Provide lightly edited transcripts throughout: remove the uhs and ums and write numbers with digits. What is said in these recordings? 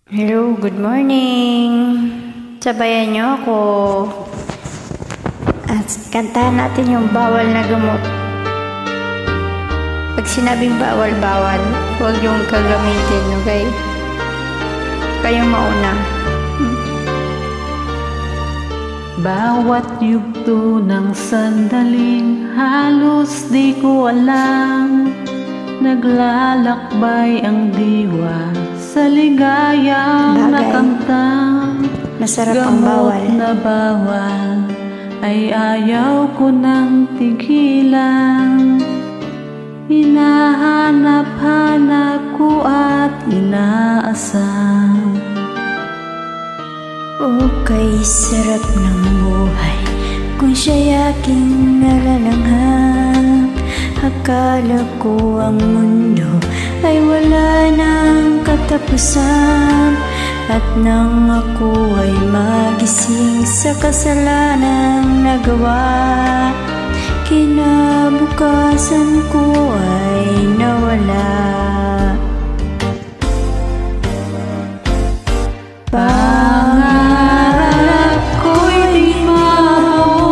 Hello, good morning. Sabayan niyo ako. At kantahan natin yung bawal na gamot. Pag sinabing bawal, bawal. Huwag yung kagamitin, okay? Kayong mauna. Bawat yugto ng sandaling halos di ko alam. Naglalakbay ang diwa sa ligayang nakamtang. Masarap ang bawal. Gamot na bawal ay ayaw ko nang tigilan. Hinahanap-hanap ko at inaasam. Okay, sarap ng buhay kung siya'y aking nalalanghap. Akala ko ang mundo ay wala ng katapusan. At nang ako ay magising sa kasalanang nagawa, kinabukasan ko ay nawala. Pangarap ko'y di maabot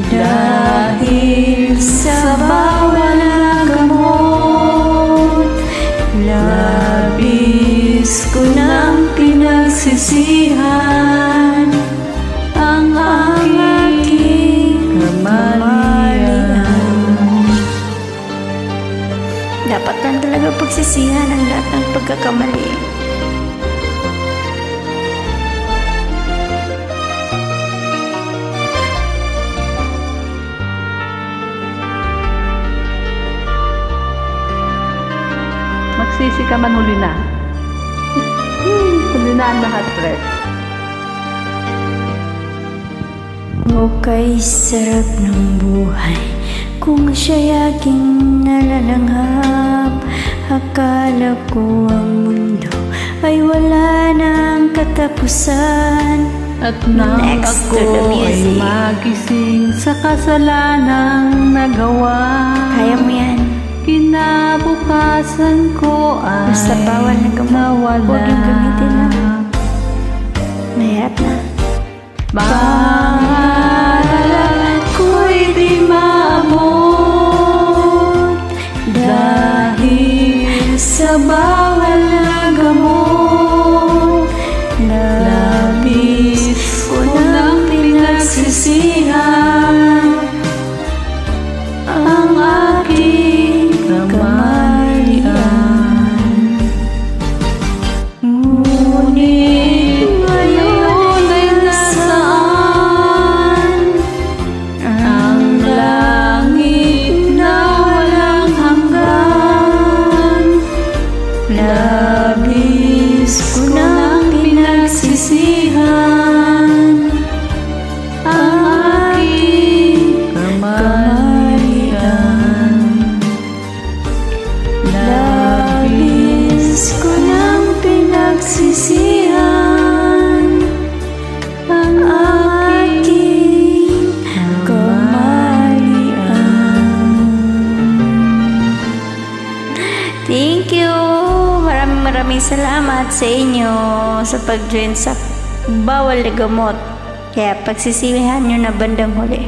dahil sa bawal na gamot. Labis ko nang pinagsisihan ang aking kamalian. Dapat lang talaga pagsisihan ang lahat ng pagkakamali. Magsisi ka man, huli na. Huli na ang lahat, Fred. Okay, sarap ng buhay kung siya'y aking nalalanghap. Akala ko ang mundo ay wala ng katapusan. At nang ako ay magising sa kasalanang nagawa, kaya mo yan. Kinabukasan ko ay basta bawal na gamot. nawala. Huwag yung gamitin na. Mahirap na. Pangarap ko'y di maabot dahil sa bawal na gamot. Labis ko nang pinagsisihan ang aking kamalian. Ngunit ngayon ay nasaan ang langit na walang hanggan. Labis ko nang pinagsisihan ang aking kamalian. Labis ko nang pinagsisihan ang aking kamalian. Thank you! Maraming salamat sa inyo sa pag-join sa bawal na gamot. Kaya pagsisihan nyo na bandang huli.